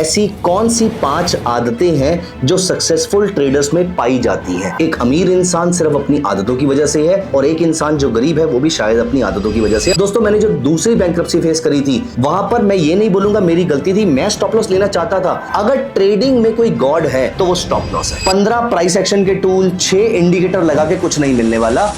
ऐसी कौन सी 5 आदतें हैं जो सक्सेसफुल ट्रेडर्स में पाई जाती हैं। एक अमीर इंसान सिर्फ अपनी आदतों की वजह से है और एक इंसान जो गरीब है वो भी शायद अपनी आदतों की वजह से। दोस्तों, मैंने जब दूसरी बैंक्रप्सी फेस करी थी वहां पर मैं ये नहीं बोलूंगा मेरी गलती थी, मैं स्टॉप लॉस लेना चाहता था। अगर ट्रेडिंग में कोई गॉड है तो वो स्टॉप लॉस है। 15 प्राइस एक्शन के टूल, 6 इंडिकेटर लगा के कुछ नहीं मिलने वाला।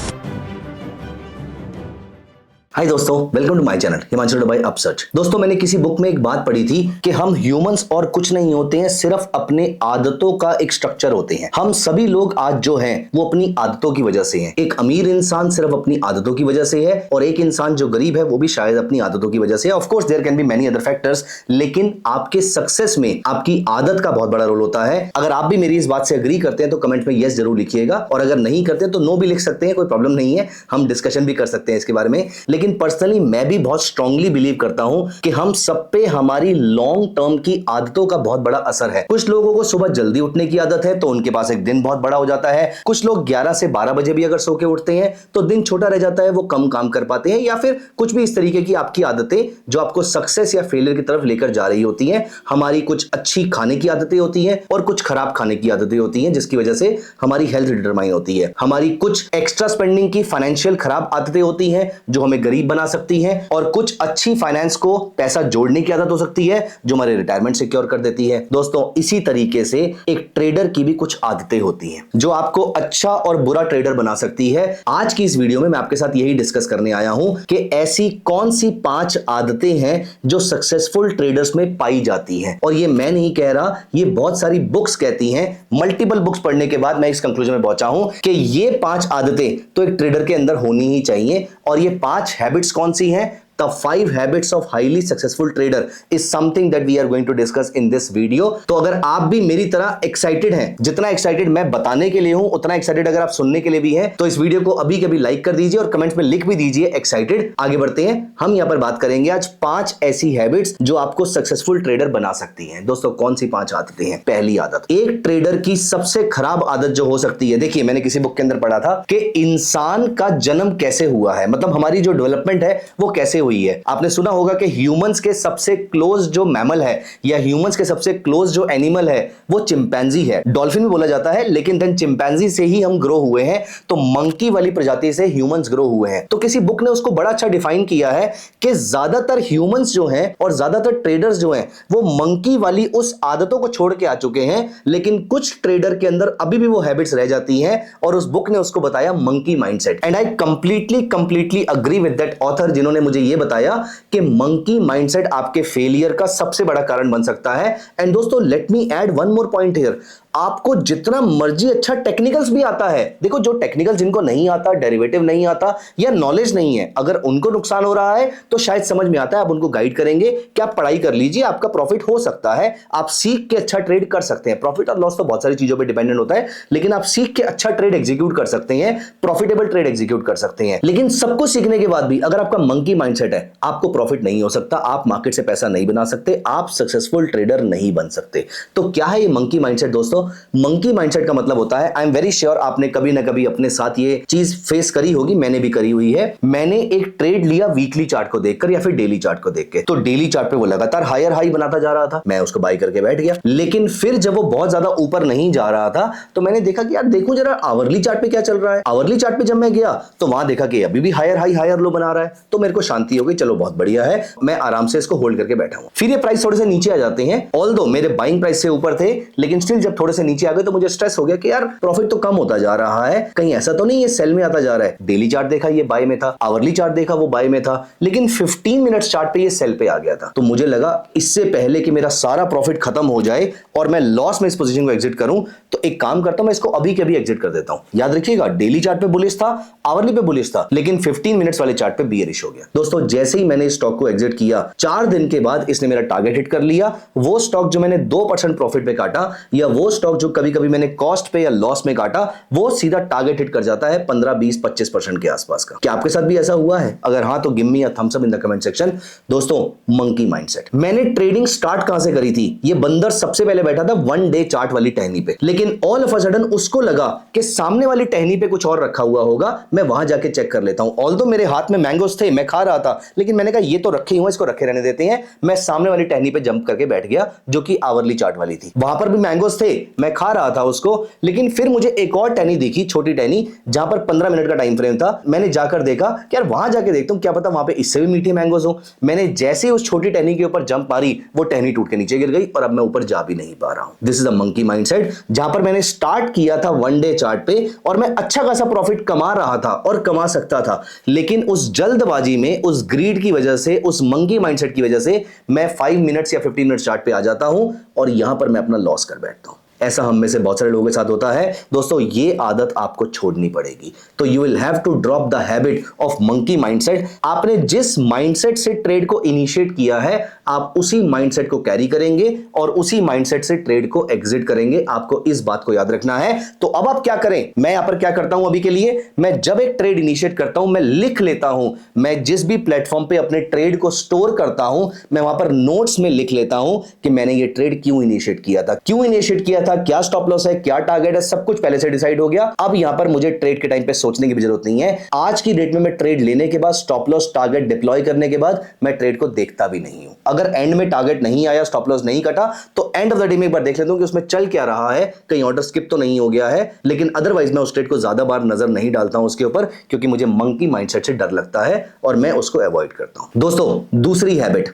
हाय दोस्तों, welcome to my channel Himanshu by Upsearch. दोस्तों, मैंने किसी बुक में एक बात पढ़ी थी कि हम ह्यूमंस और कुछ नहीं होते हैं, सिर्फ अपने आदतों का एक स्ट्रक्चर होते हैं। हम सभी लोग आज जो हैं वो अपनी आदतों की वजह से हैं। एक अमीर इंसान सिर्फ अपनी आदतों की वजह से है और एक इंसान जो गरीब है वो भी शायद अपनी आदतों की वजह से है। Of course there can be many other factors, लेकिन आपके सक्सेस में आपकी आदत का बहुत बड़ा रोल होता है। अगर आप भी मेरी इस बात से एग्री करते हैं तो कमेंट में यस जरूर लिखिएगा, और अगर नहीं करते तो नो भी लिख सकते हैं, कोई प्रॉब्लम नहीं है। हम डिस्कशन भी कर सकते हैं इसके बारे में। लेकिन पर्सनली मैं भी बहुत स्ट्रांगली बिलीव करता हूं कि हम सब पे हमारी लॉन्ग टर्म की आदतों का बहुत बड़ा असर है। कुछ लोगों को सुबह जल्दी उठने की आदत है तो उनके पास एक दिन बहुत बड़ा हो जाता है। कुछ लोग 11 से 12 बजे भी अगर सो के उठते हैं तो दिन छोटा रह जाता है, वो कम काम कर पाते हैं, या फिर कुछ भी इस तरीके की आपकी आदतें जो आपको सक्सेस या फेलियर की तरफ लेकर जा रही होती हैं। हमारी कुछ अच्छी खाने की आदतें होती हैं और कुछ खराब खाने की आदतें होती हैं, जिसकी वजह से हमारी हेल्थ डिटरमाइन होती है। हमारी कुछ एक्स्ट्रा स्पेंडिंग की फाइनेंशियल खराब आदतें होती हैं जो हमें गरीब बना सकती हैं, और कुछ अच्छी फाइनेंस को पैसा जोड़ने की आदत हो सकती है जो हमारे रिटायरमेंट सिक्योर कर देती है। दोस्तों, इसी तरीके से एक ट्रेडर की भी कुछ आदतें होती हैं जो आपको अच्छा और बुरा ट्रेडर बना सकती है। आज की इस वीडियो में मैं आपके साथ यही डिस्कस करने आया हूं कि ऐसी कौन सी 5 आदतें हैं जो सक्सेसफुल ट्रेडर्स में पाई जाती हैं। और ये मैं नहीं कह रहा, ये बहुत सारी बुक्स कहती हैं। मल्टीपल बुक्स पढ़ने के बाद मैं इस कंक्लूजन में पहुंचा हूं कि ये 5 आदतें तो एक ट्रेडर के अंदर होनी ही चाहिए। और ये 5 हैबिट्स कौन सी हैं? The 5 habits of highly successful trader is something that we are going to discuss in this video। तो अगर आप भी मेरी तरह एक्साइटेड हैं, जितना एक्साइटेड मैं बताने के लिए हूं उतना एक्साइटेड अगर आप सुनने के लिए भी हैं, तो इस वीडियो को अभी के अभी लाइक कर दीजिए और कमेंट्स में लिख भी दीजिए एक्साइटेड। आगे बढ़ते हैं। हम यहां पर बात करेंगे आज 5 ऐसी हैबिट्स जो आपको सक्सेसफुल ट्रेडर बना सकती हैं। दोस्तों, कौन सी 5 आदतें हैं? पहली आदत, एक ट्रेडर की सबसे खराब आदत जो हो सकती है। देखिए, मैंने किसी बुक के अंदर पढ़ा था कि इंसान का जन्म कैसे हुआ है, मतलब हमारी जो डेवलपमेंट है वो कैसे हुई है। आपने सुना होगा कि ह्यूमंस के सबसे क्लोज जो मैमल है या ह्यूमंस के सबसे क्लोज जो एनिमल है वो चिंपैंजी है। डॉल्फिन भी बोला जाता है, लेकिन देन चिंपैंजी से ही हम ग्रो हुए हैं, तो मंकी वाली प्रजाति से ह्यूमंस ग्रो हुए हैं। तो किसी बुक ने उसको बड़ा अच्छा डिफाइन किया है कि ज्यादातर ह्यूमंस जो हैं और ज्यादातर ट्रेडर्स जो हैं वो मंकी वाली उस आदतों को छोड़ के आ चुके हैं, लेकिन कुछ ट्रेडर के अंदर अभी भी वो हैबिट्स रह जाती हैं, और उस बुक ने उसको बताया monkey mindset. And I completely agree with that author, जिन्होंने मुझे ये बताया कि मंकी माइंडसेट आपके फेलियर का सबसे बड़ा कारण बन सकता है। एंड दोस्तों, let me add one more point here. आपको जितना मर्जी अच्छा टेक्निकल्स भी आता है, देखो जो टेक्निकल जिनको नहीं आता, डेरिवेटिव नहीं आता या नॉलेज नहीं है, अगर उनको नुकसान हो रहा है तो शायद समझ में आता है, आप उनको गाइड करेंगे कि आप पढ़ाई कर लीजिए, आपका प्रॉफिट हो सकता है, आप सीख के अच्छा ट्रेड कर सकते हैं। प्रॉफिट और लॉस तो बहुत सारी चीजों पे डिपेंडेंट होता है, लेकिन आप सीख के अच्छा ट्रेड एग्जीक्यूट कर सकते हैं, प्रॉफिटेबल ट्रेड एग्जीक्यूट कर सकते हैं। लेकिन सब कुछ सीखने के बाद भी अगर आपका मंकी माइंडसेट है, आपको प्रॉफिट नहीं हो सकता, आप मार्केट से पैसा नहीं बना सकते, आप सक्सेसफुल ट्रेडर नहीं बन सकते। तो क्या है ये मंकी माइंडसेट? दोस्तों, मंकी माइंडसेट का मतलब होता है, आई एम वेरी श्योर आपने कभी ना कभी अपने साथ ये चीज फेस करी होगी, मैंने भी करी हुई है। मैंने एक ट्रेड लिया वीकली चार्ट को देखकर या फिर डेली चार्ट को देख के, तो डेली चार्ट पे वो लगातार हायर हाई बनाता जा रहा था, मैं उसको बाय करके बैठ गया। लेकिन फिर जब वो बहुत ज्यादा ऊपर नहीं जा रहा था तो मैंने देखा कि यार देखूं जरा आवरली चार्ट पे क्या चल रहा है। आवरली चार्ट पे जब मैं गया तो वहां देखा कि अभी भी हायर हाई हायर लो बना रहा है, तो मेरे को शांति हो गई, चलो बहुत बढ़िया है, मैं आराम से इसको होल्ड करके बैठा हूं। फिर ये प्राइस थोड़े से नीचे आ जाते हैं, ऑल्दो मेरे बाइंग प्राइस से ऊपर थे, लेकिन स्टिल जब थोड़े से नीचे आ गए तो मुझे स्ट्रेस हो गया कि यार प्रॉफिट तो कम होता जा रहा है, कहीं ऐसा तो नहीं ये सेल में आता जा रहा है। डेली चार्ट देखा ये बाय में था, आवरली चार्ट देखा वो बाय में था, लेकिन 15 मिनट्स चार्ट पे ये सेल पे आ गया था। तो मुझे लगा इससे पहले कि मेरा सारा प्रॉफिट खत्म हो जाए और मैं लॉस में इस पोजीशन को एग्जिट करूं, तो एक काम करता हूं, मैं इसको अभी के अभी एग्जिट कर देता हूं। याद रखिएगा, डेली चार्ट पे बुलिश था, आवरली पे बुलिश था, लेकिन 15 मिनट्स वाले चार्ट पे बियरिश हो गया। दोस्तों, जैसे ही मैंने स्टॉक को एग्जिट किया, 4 दिन के बाद इसने मेरा टारगेट हिट कर लिया। वो स्टॉक जो मैंने 2% प्रॉफिट पे काटा, या वो स्टॉक जो कभी कभी मैंने कॉस्ट पे या लॉस में काटा, वो सीधा टारगेट हिट कर जाता है 15, 20, 25% के आसपास का। क्या आपके साथ भी ऐसा हुआ है? अगर हाँ तो give me a thumbs up in the comment section. दोस्तों, मंकी माइंडसेट। मैंने ट्रेडिंग स्टार्ट कहां से करी थी? ये बंदर सबसे पहले बैठा था 1 डे चार्ट वाली टहनी पे, लेकिन ऑल ऑफ अ सडन उसको लगा कि सामने वाली टहनी पे कुछ और रखा हुआ होगा, मैं वहां जाके चेक कर लेता हूं। ऑल्दो मेरे हाथ में मैंगोस थे, मैं खा रहा था, था, लेकिन मैंने कहा ये तो रखे हुए, इसको रखे रहने देते हैं। मैं सामने वाली टहनी पे जंप करके बैठ गया जो कि आवरली चाट वाली थी। वहां पर भी मैंगोस थे, मैं खा रहा था उसको, लेकिन फिर मुझे एक और टहनी दिखी, छोटी टहनी, जहां पर 15 मिनट का टाइम फ्रेम था। मैंने जाकर देखा कि यार वहां जाके देखता हूं, क्या पता वहां पे इससे भी मीठे मैंगोस हो। मैंने जैसे ही उस छोटी टहनी के ऊपर जंप मारी, वो टहनी टूट के नीचे गिर गई और अब मैं ऊपर जा भी नहीं पा रहा हूं। This is a monkey mindset. जहां पर मैंने स्टार्ट किया था वन डे चार्ट पे और मैं अच्छा खासा प्रॉफिट कमा रहा था और कमा सकता था, लेकिन उस जल्दबाजी में, उस ग्रीड की वजह से, उस मंकी माइंडसेट की वजह से मैं 5 मिनट्स या 15 मिनट चार्ट पे आ जाता हूं और यहां पर मैं अपना लॉस कर बैठता हूं। ऐसा हम में से बहुत सारे लोगों के साथ होता है। दोस्तों ये आदत आपको छोड़नी पड़ेगी। तो you will have to drop the habit of monkey mindset. आपने जिस माइंडसेट से ट्रेड को इनिशिएट किया है, आप उसी माइंडसेट को कैरी करेंगे और उसी माइंडसेट से ट्रेड को एग्जिट करेंगे। आपको इस बात को याद रखना है। तो अब आप क्या करें, मैं यहां पर क्या करता हूं अभी के लिए, मैं जब एक ट्रेड इनिशिएट करता हूं, मैं लिख लेता हूं। मैं जिस भी प्लेटफॉर्म पे अपने ट्रेड को स्टोर करता हूं, मैं वहां पर नोट्स में लिख लेता हूं कि मैंने ये ट्रेड क्यों इनिशिएट किया था, क्यों इनिशिएट किया था, क्या स्टॉप लॉस है, क्या टारगेट है, सब कुछ पहले से डिसाइड हो गया। अब यहां पर मुझे ट्रेड के टाइम पे सोचने की भी जरूरत नहीं है। आज की डेट में मैं ट्रेड लेने के बाद, स्टॉप लॉस टारगेट डिप्लॉय करने के बाद, मैं ट्रेड को देखता भी नहीं हूं। अगर एंड में टारगेट नहीं आया, स्टॉप लॉस नहीं कटा, तो एंड ऑफ द डे में एक बार देख लेता हूं कि उसमें चल क्या रहा है, कहीं ऑर्डर स्किप तो नहीं हो गया है। लेकिन अदरवाइज मैं उस ट्रेड को ज्यादा बार नजर नहीं डालता हूं उसके ऊपर, क्योंकि मुझे मंकी माइंडसेट से डर लगता है और मैं उसको अवॉइड करता हूं। दोस्तों दूसरी हैबिट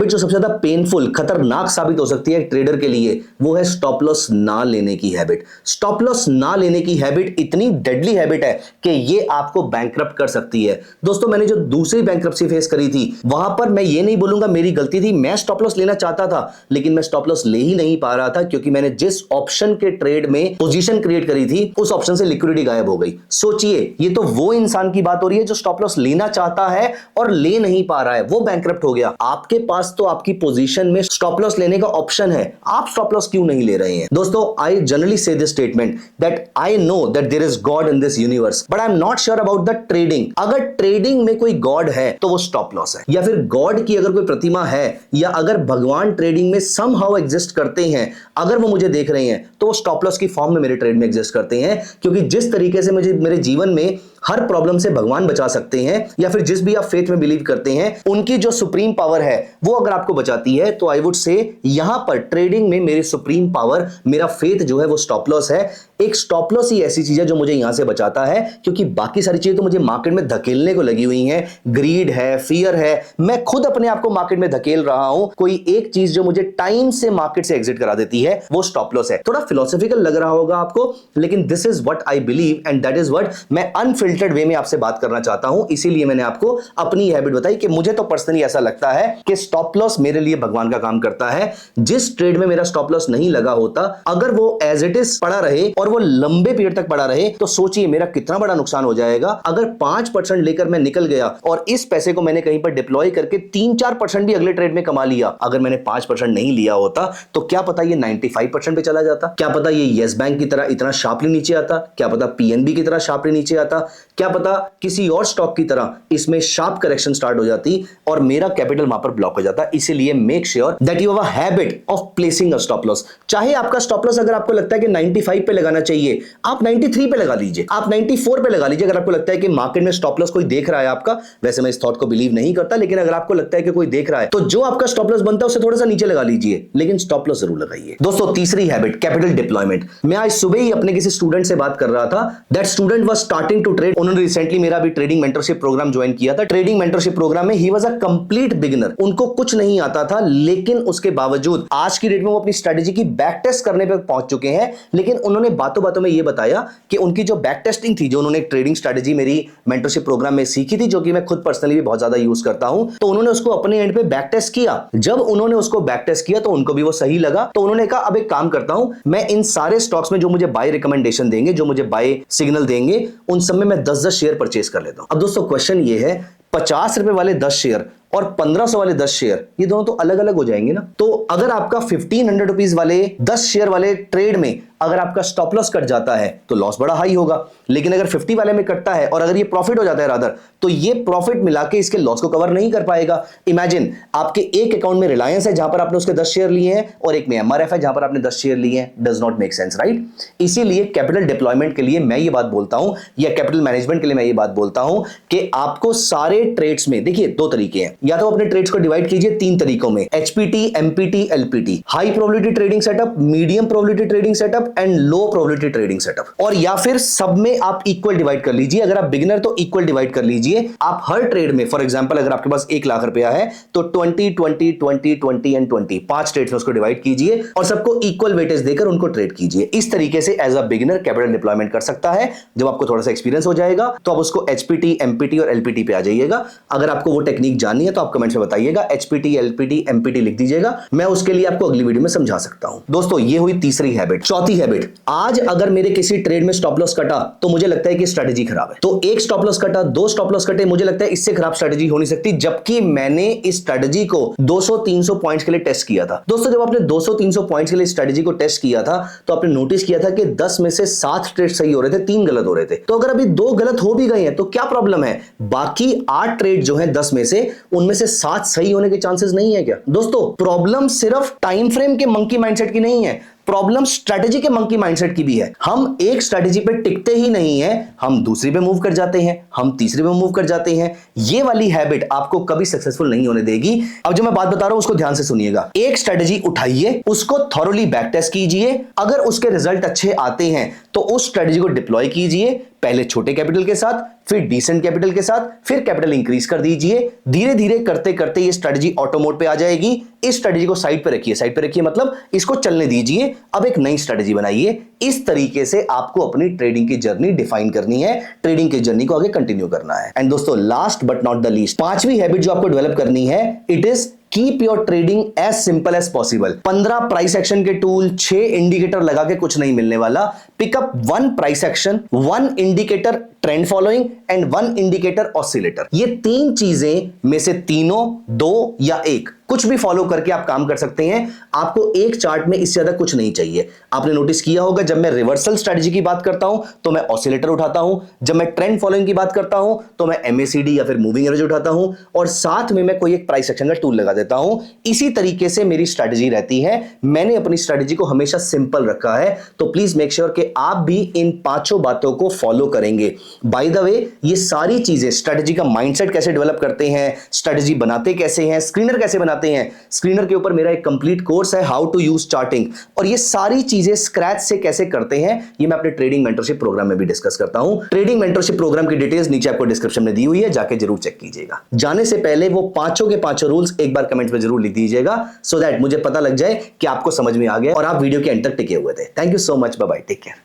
जो सबसे ज्यादा पेनफुल, खतरनाक साबित हो सकती है एक ट्रेडर के लिए, वो है स्टॉप लॉस ना लेने की हैबिट। स्टॉप लॉस ना लेने की हैबिट इतनी डेडली हैबिट है कि ये आपको बैंकरप्ट कर सकती है। दोस्तों मैंने जो दूसरी बैंकरप्सी फेस करी थी, वहां पर मैं ये नहीं बोलूंगा मेरी गलती थी, मैं स्टॉप लॉस लेना चाहता था लेकिन मैं स्टॉप लॉस ले ही नहीं पा रहा था, क्योंकि मैंने जिस ऑप्शन के ट्रेड में पोजीशन क्रिएट करी थी, उस ऑप्शन से लिक्विडिटी गायब हो गई। सोचिए, ये तो वो इंसान की बात हो रही है जो स्टॉप लॉस लेना चाहता है और ले नहीं पा रहा है, वो बैंकरप्ट हो गया। आपके पास तो आपकी पोजीशन में स्टॉप लॉस लेने का ऑप्शन है, आप स्टॉप लॉस क्यों नहीं ले रहे हैं? दोस्तों I generally say this statement that I know that there is God in this universe, but I'm not sure about the trading. अगर ट्रेडिंग में कोई गॉड है तो वो स्टॉप लॉस है, या फिर गॉड की अगर कोई प्रतिमा है, या अगर भगवान ट्रेडिंग में समहाउ एग्जिस्ट करते हैं, अगर वो मुझे देख रहे हैं, तो वो स्टॉप लॉस की फॉर्म में मेरे ट्रेड में एग्जिस्ट करते हैं। क्योंकि जिस तरीके से मुझे मेरे जीवन में हर प्रॉब्लम से भगवान बचा सकते हैं, या फिर जिस भी आप फेथ में बिलीव करते हैं, उनकी जो सुप्रीम पावर है वो अगर आपको बचाती है, तो आई वुड से यहां पर ट्रेडिंग में मेरी सुप्रीम पावर, मेरा फेथ जो है वो स्टॉप लॉस है। एक स्टॉप लॉस ही ऐसी चीज है जो मुझे यहां से बचाता है, क्योंकि बाकी सारी चीजें तो मुझे मार्केट में धकेलने को लगी हुई हैं। ग्रीड है, फियर है, मैं खुद अपने आप को मार्केट में धकेल रहा हूं। कोई एक चीज जो मुझे टाइम से मार्केट से एग्जिट करा देती है, वो स्टॉप लॉस है। थोड़ा फिलोसॉफिकल लग रहा होगा आपको, लेकिन this is what I believe and that is what मैं अनफिल्टर्ड वे में आपसे बात करना चाहता हूं। इसीलिए मैंने आपको अपनी हैबिट बताई कि मुझे तो पर्सनली ऐसा लगता है कि स्टॉप लॉस मेरे लिए भगवान का काम करता है। जिस ट्रेड में मेरा स्टॉप लॉस नहीं लगा होता, अगर वो एज इट इज पड़ा रहे और वो लंबे पीरियड तक पड़ा रहे, तो सोचिए मेरा कितना बड़ा नुकसान हो जाएगा। अगर 5% लेकर मैं निकल गया और इस पैसे को मैंने कहीं पर डिप्लॉय करके 3-4% भी अगले ट्रेड में कमा लिया, अगर मैंने 5% नहीं लिया होता, तो क्या पता ये 95% पे चला जाता, क्या पता ये येस बैंक की तरह इतना शार्पली नीचे आता, क्या पता पीएनबी की तरह शार्पली नीचे आता, क्या पता किसी और स्टॉक की तरह इसमें शार्प करेक्शन स्टार्ट हो जाती और मेरा कैपिटल वहां पर ब्लॉक हो जाता। इसीलिए make sure that you have a habit of placing a stop loss. चाहे आपका स्टॉप लॉस अगर आपको लगता है कि 95 पे लगाना चाहिए, आप 93 पे लगा लीजिए, आप 94 पे लगा लीजिए। अगर आपको लगता है कि मार्केट में स्टॉप लॉस कोई देख रहा है आपका, वैसे मैं इस थॉट को बिलीव नहीं करता, लेकिन अगर आपको लगता है कि कोई देख रहा है, तो जो आपका स्टॉप लॉस बनता है उससे थोड़ा सा नीचे लगा लीजिए, लेकिन स्टॉप लॉस जरूर लगाइए। दोस्तों तीसरी हैबिट, कैपिटल डिप्लॉयमेंट। मैं आज सुबह ही अपने किसी स्टूडेंट से बात कर रहा था। That student was starting to trade. उन्होंने रिसेंटली मेरा भी ट्रेडिंग मेंटरशिप प्रोग्राम ज्वाइन किया था। ट्रेडिंग मेंटरशिप प्रोग्राम में he was a complete beginner. उनको कुछ नहीं आता था, लेकिन उसके बावजूद आज की डेट में वो अपनी स्ट्रेटजी की बैक टेस्ट करने पे पहुंच चुके हैं। लेकिन उन्होंने बातों बातों में ये बताया कि उनकी जो बैक टेस्टिंग थी, जो उन्होंने ट्रेडिंग स्ट्रेटजी मेरी मेंटरशिप प्रोग्राम में सीखी थी, जो कि मैं खुद पर्सनली भी बहुत ज्यादा यूज करता हूं, तो उन्होंने उसको अपने एंड पे बैक टेस्ट किया। जब उन्होंने उसको बैक टेस्ट किया तो उनको भी वो सही लगा। तो उन्होंने कहा अब एक काम करता हूं, मैं इन सारे स्टॉक्स में जो मुझे बाय रिकमेंडेशन देंगे, जो मुझे बाय सिग्नल देंगे, उन सब में मैं 10-10 शेयर परचेज कर लेता हूं। अब दोस्तों क्वेश्चन ये है, 50 रुपए वाले 10 शेयर और 1500 वाले 10 शेयर, ये दोनों तो अलग अलग हो जाएंगे ना। तो अगर आपका 1500 रुपीज वाले 10 शेयर वाले ट्रेड में अगर आपका स्टॉप लॉस कट जाता है तो लॉस बड़ा हाई होगा, लेकिन अगर 50 वाले में कटता है और अगर ये प्रॉफिट हो जाता है रादर, तो ये प्रॉफिट मिला के इसके लॉस को कवर नहीं कर पाएगा। इमेजिन आपके एक अकाउंट में रिलायंस है जहां पर आपने उसके 10 शेयर लिए हैं, और एक में एमआरएफ है जहां पर आपने 10 शेयर लिए हैं। Does not make sense, right? इसीलिए कैपिटल डिप्लॉयमेंट के लिए मैं ये बात बोलता हूं, या कैपिटल मैनेजमेंट के लिए मैं ये बात बोलता हूं कि आपको सारे ट्रेड्स में देखिए दो तरीके हैं, या तो अपने ट्रेड्स को डिवाइड कीजिए तीन तरीकों में, HPT, MPT, LPT, high probability trading setup, medium probability trading setup and low probability trading setup, और या फिर सब में आप इक्वल डिवाइड कर लीजिए। अगर आप बिगिनर तो इक्वल डिवाइड कर लीजिए। आप हर ट्रेड में फॉर एग्जांपल अगर आपके पास 1 लाख रुपया है तो 20 20 20 20 एंड 20 पांच ट्रेड्स में उसको डिवाइड कीजिए और सबको इक्वल वेटेज देकर उनको ट्रेड कीजिए। इस तरीके से as a beginner capital deployment कर सकता है। जब आपको थोड़ा सा एक्सपीरियंस हो जाएगा तो आप उसको एचपीटी, एमपीटी और एलपीटी पे आ जाइएगा। अगर आपको वो टेक्निक जाननी है तो आप कमेंट्स में बताइएगा, एचपीटी, एलपीटी, एमपीटी लिख दीजिएगा, मैं उसके लिए आपको अगली वीडियो में समझा सकता हूं। दोस्तों ये हुई तीसरी हैबिट। चौथी हैबिट, आज अगर मेरे किसी ट्रेड में स्टॉप लॉस कटा तो मुझे लगता है कि स्ट्रेटजी खराब है। तो एक स्टॉप लॉस कटा, दो स्टॉप लॉस कटे, मुझे लगता है इससे खराब स्ट्रेटजी हो नहीं सकती, जबकि मैंने इस स्ट्रेटजी को 200-300 पॉइंट्स के लिए टेस्ट किया था। दोस्तों जब आपने 200-300 पॉइंट्स के लिए स्ट्रेटजी को टेस्ट किया था तो आपने नोटिस किया था कि 10 में से 7 ट्रेड सही हो रहे थे, 3 गलत हो रहे थे। तो अगर अभी 2 गलत हो भी गए हैं तो क्या प्रॉब्लम है? बाकी 8 ट्रेड जो है 10 में से, उनमें से 7 सही होने के चांसेस नहीं है क्या? दोस्तों प्रॉब्लम सिर्फ टाइम फ्रेम के मंकी माइंडसेट की नहीं है, प्रॉब्लम स्ट्रेटजी के मंकी माइंडसेट की भी है। हम एक स्ट्रेटजी पे टिकते ही नहीं है, हम दूसरी पे मूव कर जाते हैं, हम तीसरे पे मूव कर जाते हैं। ये वाली हैबिट आपको कभी सक्सेसफुल नहीं होने देगी। अब जो मैं बात बता रहा हूं उसको ध्यान से सुनिएगा। एक स्ट्रेटजी उठाइए, उसको थॉरोली बैक टेस्ट कीजिए, अगर उसके रिजल्ट अच्छे आते हैं तो उस स्ट्रेटजी को डिप्लॉय कीजिए, पहले छोटे कैपिटल के साथ, फिर डिसेंट कैपिटल के साथ, फिर कैपिटल इंक्रीज कर दीजिए। धीरे धीरे करते करते ये स्ट्रेटजी ऑटो मोड पे आ जाएगी। इस स्ट्रेटजी को साइड पे रखिए, साइड पे रखिए मतलब इसको चलने दीजिए, अब एक नई स्ट्रेटजी बनाइए। इस तरीके से आपको अपनी ट्रेडिंग की जर्नी डिफाइन करनी है, ट्रेडिंग की जर्नी को आगे कंटिन्यू करना है। एंड दोस्तों last but not the least, पांचवी हैबिट जो आपको डेवलप करनी है, it is keep your trading as simple as possible. 15 price action के टूल, 6 इंडिकेटर लगा के कुछ नहीं मिलने वाला। Pick up 1 price action, 1 indicator trend following and 1 indicator oscillator. ये 3 चीजें में से तीनों, 2 या 1 कुछ भी फॉलो करके आप काम कर सकते हैं। आपको एक चार्ट में इससे ज्यादा कुछ नहीं चाहिए। आपने नोटिस किया होगा जब मैं रिवर्सल स्ट्रेटजी की बात करता हूं तो मैं ऑसिलेटर उठाता हूं, जब मैं ट्रेंड फॉलोइंग की बात करता हूं तो मैं एमएसीडी या फिर मूविंग एवरेज उठाता हूं, और साथ में मैं कोई एक प्राइस एक्शन का टूल लगा देता हूं। इसी तरीके से मेरी स्ट्रेटजी रहती है। मैंने अपनी स्ट्रेटजी को हमेशा सिंपल रखा है, तो प्लीज मेक श्योर कि आप भी इन पांचों बातों को फॉलो करेंगे। बाय द वे ये सारी चीजें, स्ट्रेटजी का माइंडसेट कैसे डेवलप करते हैं, स्ट्रेटजी बनाते कैसे हैं, स्क्रीनर कैसे बनाते हैं, स्क्रीनर के ऊपर मेरा एक कंप्लीट कोर्स है, हाउ टू यूज चार्टिंग, और ये सारी चीजें स्क्रैच से कैसे करते हैं ये मैं अपने ट्रेडिंग मेंटरशिप प्रोग्राम में भी डिस्कस करता हूं। ट्रेडिंग मेंटरशिप प्रोग्राम की डिटेल्स नीचे आपको डिस्क्रिप्शन में दी हुई है, जाके जरूर चेक कीजिएगा। जाने से पहले वो पांचों के पांचों रूल्स एक बार कमेंट्स में जरूर लिख दीजिएगा, सो दैट मुझे पता लग जाए कि आपको समझ में आ गया और आप वीडियो के एंड तक टिके हुए थे। Thank you so much, bye bye, take care.